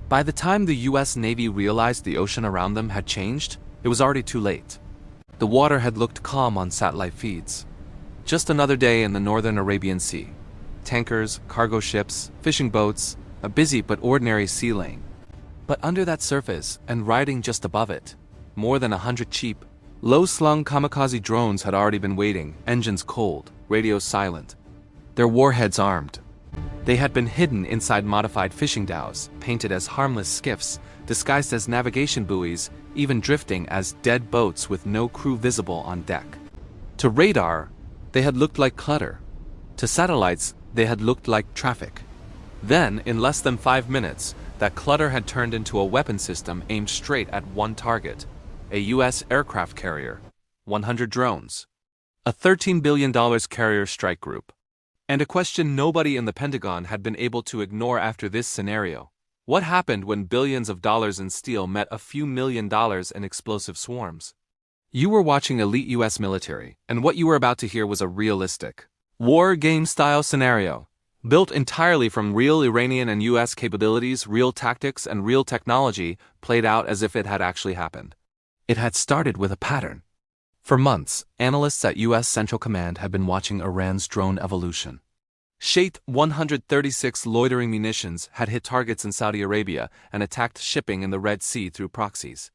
By the time the U.S. Navy realized the ocean around them had changed, it was already too late. The water had looked calm on satellite feeds. Just another day in the northern Arabian Sea. Tankers, cargo ships, fishing boats, a busy but ordinary sea lane. But under that surface, and riding just above it, more than 100 cheap, low-slung kamikaze drones had already been waiting, engines cold, radios silent, their warheads armed. They had been hidden inside modified fishing dhows, painted as harmless skiffs, disguised as navigation buoys, even drifting as dead boats with no crew visible on deck. To radar, they had looked like clutter. To satellites, they had looked like traffic. Then, in less than 5 minutes, that clutter had turned into a weapon system aimed straight at one target: a U.S. aircraft carrier, 100 drones, a $13 billion carrier strike group. And a question nobody in the Pentagon had been able to ignore after this scenario: what happened when billions of dollars in steel met a few $1 million in explosive swarms? You were watching elite U.S. military, and what you were about to hear was a realistic, war game-style scenario, built entirely from real Iranian and U.S. capabilities, real tactics, and real technology, played out as if it had actually happened. It had started with a pattern. For months, analysts at U.S. Central Command had been watching Iran's drone evolution. Shahed 136 loitering munitions had hit targets in Saudi Arabia and attacked shipping in the Red Sea through proxies.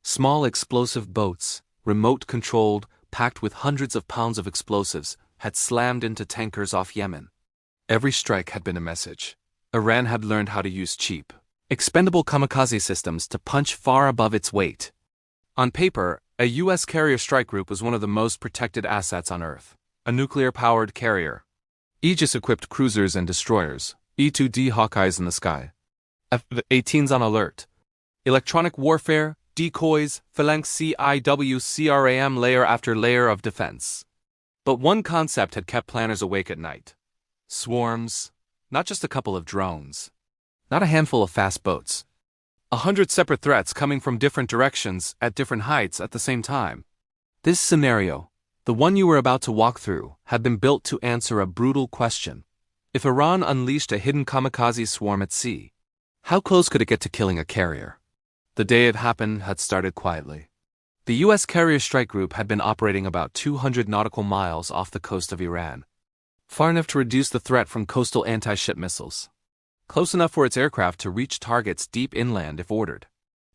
Small explosive boats, remote-controlled, packed with hundreds of pounds of explosives, had slammed into tankers off Yemen. Every strike had been a message. Iran had learned how to use cheap, expendable kamikaze systems to punch far above its weight. On paper, a U.S. carrier strike group was one of the most protected assets on Earth. A nuclear-powered carrier. Aegis-equipped cruisers and destroyers. E-2D Hawkeyes in the sky. F-18s on alert. Electronic warfare, decoys, phalanx CIWS SeaRAM layer after layer of defense. But one concept had kept planners awake at night. Swarms. Not just a couple of drones. Not a handful of fast boats. 100 separate threats coming from different directions, at different heights at the same time. This scenario, the one you were about to walk through, had been built to answer a brutal question. If Iran unleashed a hidden kamikaze swarm at sea, how close could it get to killing a carrier? The day it happened had started quietly. The U.S. carrier strike group had been operating about 200 nautical miles off the coast of Iran, far enough to reduce the threat from coastal anti-ship missiles, close enough for its aircraft to reach targets deep inland if ordered.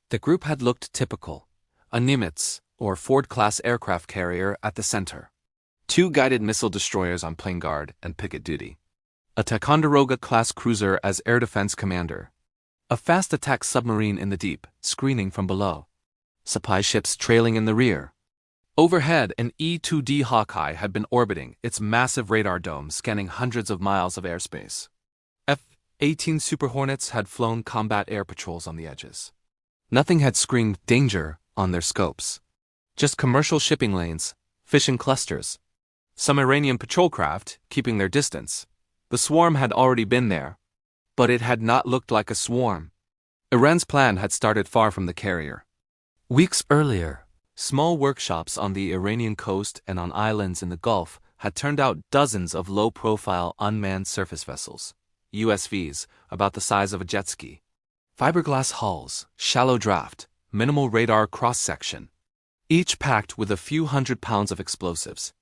The group had looked typical: a Nimitz, or Ford-class aircraft carrier, at the center, 2 guided missile destroyers on plane guard and picket duty, a Ticonderoga-class cruiser as air defense commander, a fast attack submarine in the deep, screening from below, supply ships trailing in the rear. Overhead, an E-2D Hawkeye had been orbiting, its massive radar dome scanning hundreds of miles of airspace. F-18 Super Hornets had flown combat air patrols on the edges. Nothing had screamed danger on their scopes. Just commercial shipping lanes, fishing clusters. Some Iranian patrol craft, keeping their distance. The swarm had already been there. But it had not looked like a swarm. Iran's plan had started far from the carrier. Weeks earlier, small workshops on the Iranian coast and on islands in the Gulf had turned out dozens of low-profile unmanned surface vessels, USVs, about the size of a jet ski. Fiberglass hulls, shallow draft, minimal radar cross-section, each packed with a few hundred pounds of explosives.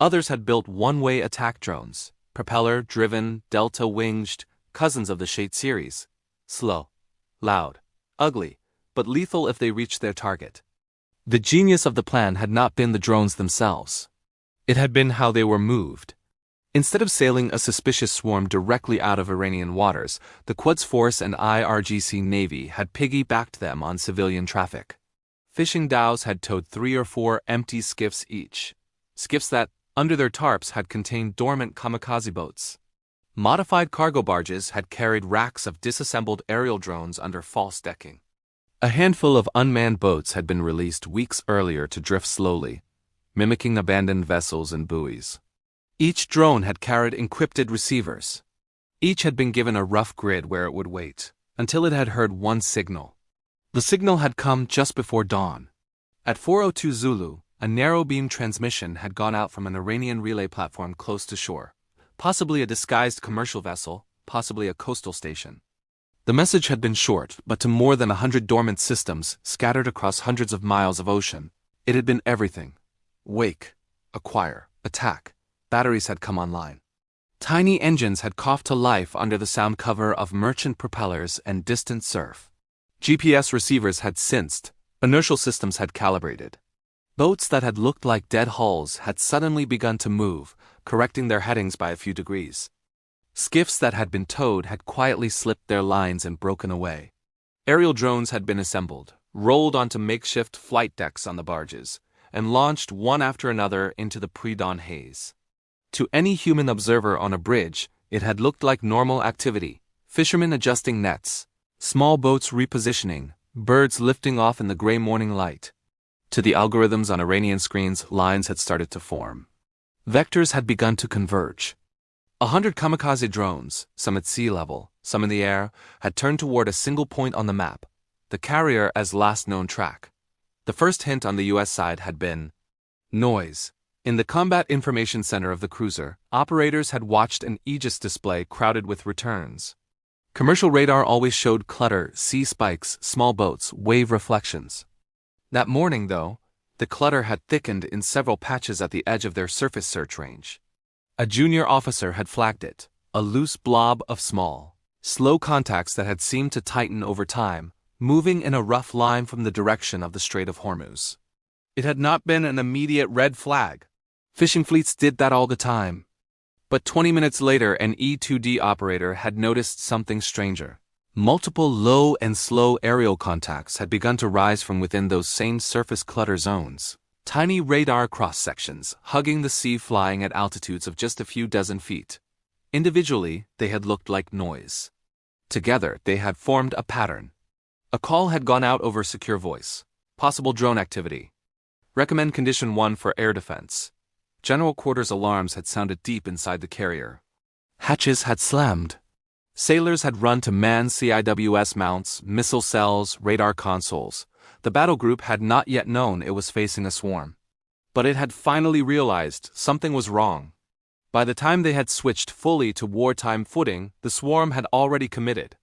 Others had built one-way attack drones, propeller-driven, delta-winged, cousins of the Shahed series. Slow, loud, ugly, but lethal if they reached their target. The genius of the plan had not been the drones themselves. It had been how they were moved. Instead of sailing a suspicious swarm directly out of Iranian waters, the Quds Force and IRGC Navy had piggybacked them on civilian traffic. Fishing dhows had towed 3 or 4 empty skiffs each. Skiffs that, under their tarps, had contained dormant kamikaze boats. Modified cargo barges had carried racks of disassembled aerial drones under false decking. A handful of unmanned boats had been released weeks earlier to drift slowly, mimicking abandoned vessels and buoys. Each drone had carried encrypted receivers. Each had been given a rough grid where it would wait, until it had heard one signal. The signal had come just before dawn. At 4:02 Zulu, a narrow-beam transmission had gone out from an Iranian relay platform close to shore, possibly a disguised commercial vessel, possibly a coastal station. The message had been short, but to more than 100 dormant systems scattered across hundreds of miles of ocean, it had been everything. Wake, acquire, attack. Batteries had come online. Tiny engines had coughed to life under the sound cover of merchant propellers and distant surf. GPS receivers had sensed, inertial systems had calibrated. Boats that had looked like dead hulls had suddenly begun to move, correcting their headings by a few degrees. Skiffs that had been towed had quietly slipped their lines and broken away. Aerial drones had been assembled, rolled onto makeshift flight decks on the barges, and launched one after another into the pre-dawn haze. To any human observer on a bridge, it had looked like normal activity: fishermen adjusting nets, small boats repositioning, birds lifting off in the gray morning light. To the algorithms on Iranian screens, lines had started to form. Vectors had begun to converge. 100 kamikaze drones, some at sea level, some in the air, had turned toward a single point on the map, the carrier as last known track. The first hint on the U.S. side had been noise. In the Combat Information Center of the cruiser, operators had watched an Aegis display crowded with returns. Commercial radar always showed clutter, sea spikes, small boats, wave reflections. That morning, though, the clutter had thickened in several patches at the edge of their surface search range. A junior officer had flagged it, a loose blob of small, slow contacts that had seemed to tighten over time, moving in a rough line from the direction of the Strait of Hormuz. It had not been an immediate red flag. Fishing fleets did that all the time. But 20 minutes later, an E-2D operator had noticed something stranger. Multiple low and slow aerial contacts had begun to rise from within those same surface clutter zones. Tiny radar cross-sections, hugging the sea, flying at altitudes of just a few dozen feet. Individually, they had looked like noise. Together, they had formed a pattern. A call had gone out over secure voice. Possible drone activity. Recommend Condition 1 for air defense. General quarters alarms had sounded deep inside the carrier. Hatches had slammed. Sailors had run to man CIWS mounts, missile cells, radar consoles. The battle group had not yet known it was facing a swarm. But it had finally realized something was wrong. By the time they had switched fully to wartime footing, the swarm had already committed.